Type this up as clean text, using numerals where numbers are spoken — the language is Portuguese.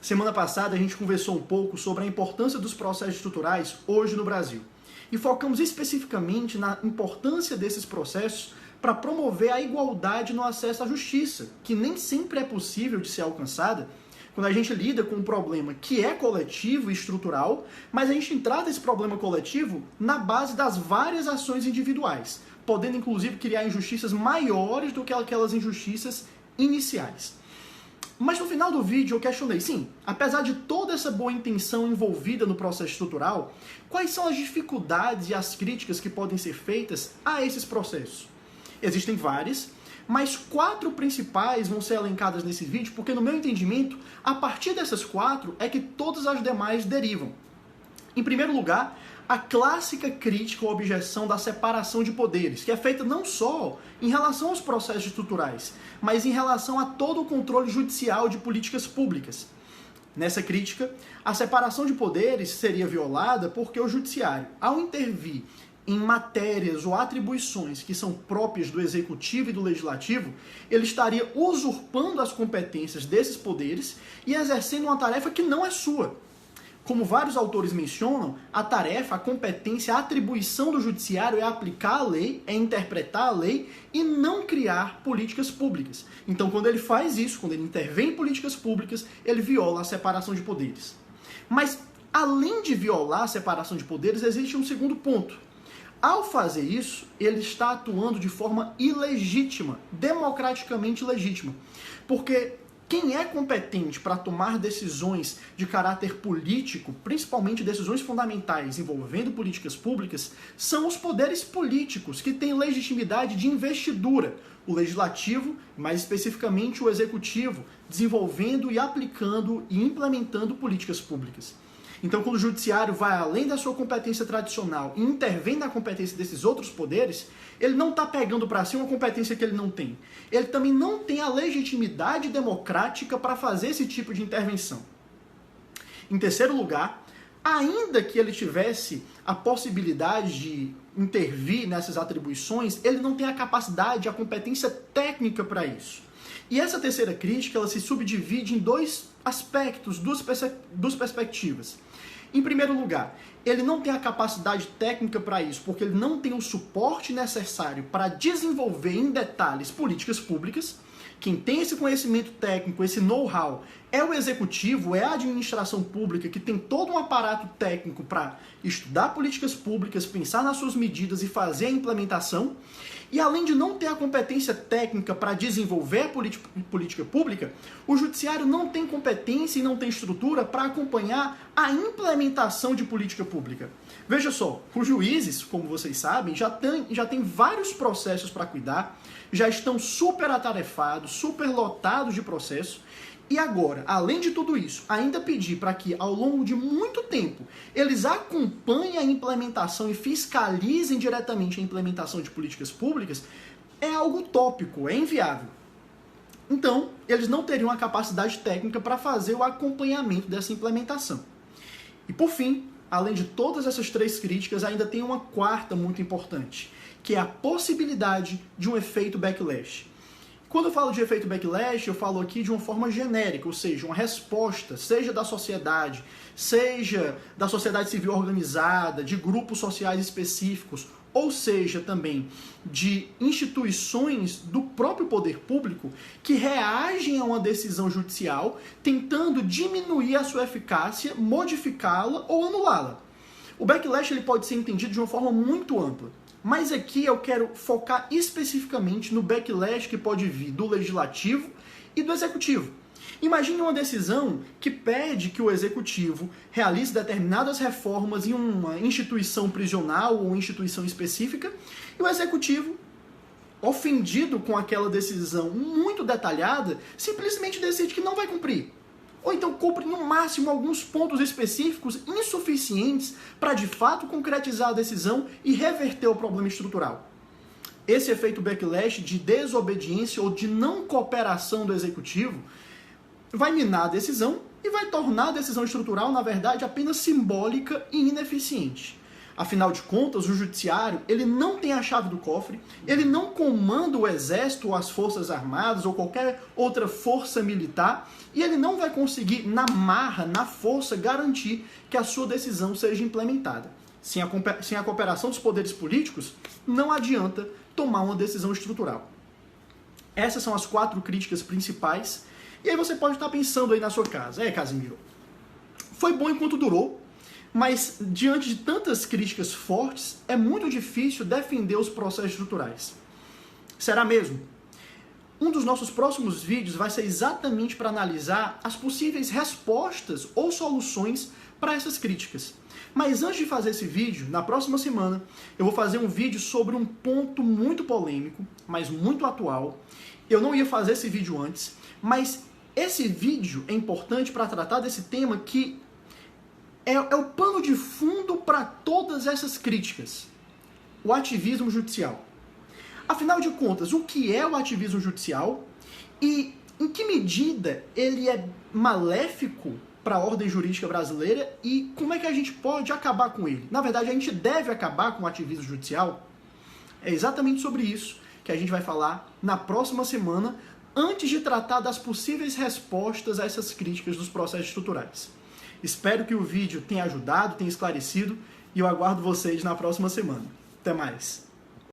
Semana passada a gente conversou um pouco sobre a importância dos processos estruturais hoje no Brasil. E focamos especificamente na importância desses processos para promover a igualdade no acesso à justiça, que nem sempre é possível de ser alcançada quando a gente lida com um problema que é coletivo e estrutural, mas a gente trata esse problema coletivo na base das várias ações individuais, podendo inclusive criar injustiças maiores do que aquelas injustiças iniciais. Mas no final do vídeo eu questionei, sim, apesar de toda essa boa intenção envolvida no processo estrutural, quais são as dificuldades e as críticas que podem ser feitas a esses processos? Existem várias, mas 4 principais vão ser elencadas nesse vídeo, porque no meu entendimento, a partir dessas 4 é que todas as demais derivam. Em primeiro lugar, a clássica crítica ou objeção da separação de poderes, que é feita não só em relação aos processos estruturais, mas em relação a todo o controle judicial de políticas públicas. Nessa crítica, a separação de poderes seria violada porque o judiciário, ao intervir em matérias ou atribuições que são próprias do executivo e do legislativo, ele estaria usurpando as competências desses poderes e exercendo uma tarefa que não é sua. Como vários autores mencionam, a tarefa, a competência, a atribuição do judiciário é aplicar a lei, é interpretar a lei e não criar políticas públicas. Então, quando ele faz isso, quando ele intervém em políticas públicas, ele viola a separação de poderes. Mas, além de violar a separação de poderes, existe um segundo ponto. Ao fazer isso, ele está atuando de forma ilegítima, democraticamente ilegítima. Porque quem é competente para tomar decisões de caráter político, principalmente decisões fundamentais envolvendo políticas públicas, são os poderes políticos que têm legitimidade de investidura. O legislativo, mais especificamente o executivo, desenvolvendo e aplicando e implementando políticas públicas. Então, quando o judiciário vai além da sua competência tradicional e intervém na competência desses outros poderes, ele não está pegando para si uma competência que ele não tem. Ele também não tem a legitimidade democrática para fazer esse tipo de intervenção. Em terceiro lugar, ainda que ele tivesse a possibilidade de intervir nessas atribuições, ele não tem a capacidade, a competência técnica para isso. E essa terceira crítica, ela se subdivide em 2 aspectos, duas perspectivas. Em primeiro lugar, ele não tem a capacidade técnica para isso, porque ele não tem o suporte necessário para desenvolver em detalhes políticas públicas. Quem tem esse conhecimento técnico, esse know-how, é o executivo, é a administração pública, que tem todo um aparato técnico para estudar políticas públicas, pensar nas suas medidas e fazer a implementação. E além de não ter a competência técnica para desenvolver a política pública, o judiciário não tem competência e não tem estrutura para acompanhar a implementação de política pública. Veja só, os juízes, como vocês sabem, já tem vários processos para cuidar, já estão super atarefados, super lotados de processos. E agora, além de tudo isso, ainda pedir para que, ao longo de muito tempo, eles acompanhem a implementação e fiscalizem diretamente a implementação de políticas públicas, é algo utópico, é inviável. Então, eles não teriam a capacidade técnica para fazer o acompanhamento dessa implementação. E por fim, além de todas essas 3 críticas, ainda tem uma quarta muito importante, que é a possibilidade de um efeito backlash. Quando eu falo de efeito backlash, eu falo aqui de uma forma genérica, ou seja, uma resposta, seja da sociedade civil organizada, de grupos sociais específicos, ou seja, também de instituições do próprio poder público que reagem a uma decisão judicial tentando diminuir a sua eficácia, modificá-la ou anulá-la. O backlash ele pode ser entendido de uma forma muito ampla. Mas aqui eu quero focar especificamente no backlash que pode vir do legislativo e do executivo. Imagine uma decisão que pede que o executivo realize determinadas reformas em uma instituição prisional ou instituição específica, e o executivo, ofendido com aquela decisão muito detalhada, simplesmente decide que não vai cumprir. Ou então cumpre no máximo alguns pontos específicos insuficientes para de fato concretizar a decisão e reverter o problema estrutural. Esse efeito backlash de desobediência ou de não cooperação do executivo vai minar a decisão e vai tornar a decisão estrutural, na verdade, apenas simbólica e ineficiente. Afinal de contas, o judiciário, ele não tem a chave do cofre, ele não comanda o exército ou as forças armadas ou qualquer outra força militar, e ele não vai conseguir, na marra, na força, garantir que a sua decisão seja implementada. Sem a cooperação dos poderes políticos, não adianta tomar uma decisão estrutural. Essas são as 4 críticas principais, e aí você pode estar pensando aí na sua casa, Casimiro, foi bom enquanto durou, mas diante de tantas críticas fortes, é muito difícil defender os processos estruturais. Será mesmo? Um dos nossos próximos vídeos vai ser exatamente para analisar as possíveis respostas ou soluções para essas críticas. Mas antes de fazer esse vídeo, na próxima semana, eu vou fazer um vídeo sobre um ponto muito polêmico, mas muito atual. Eu não ia fazer esse vídeo antes, mas esse vídeo é importante para tratar desse tema que é o pano de fundo para todas essas críticas. O ativismo judicial. Afinal de contas, o que é o ativismo judicial e em que medida ele é maléfico para a ordem jurídica brasileira e como é que a gente pode acabar com ele? Na verdade, a gente deve acabar com o ativismo judicial? É exatamente sobre isso que a gente vai falar na próxima semana, antes de tratar das possíveis respostas a essas críticas dos processos estruturais. Espero que o vídeo tenha ajudado, tenha esclarecido, e eu aguardo vocês na próxima semana. Até mais!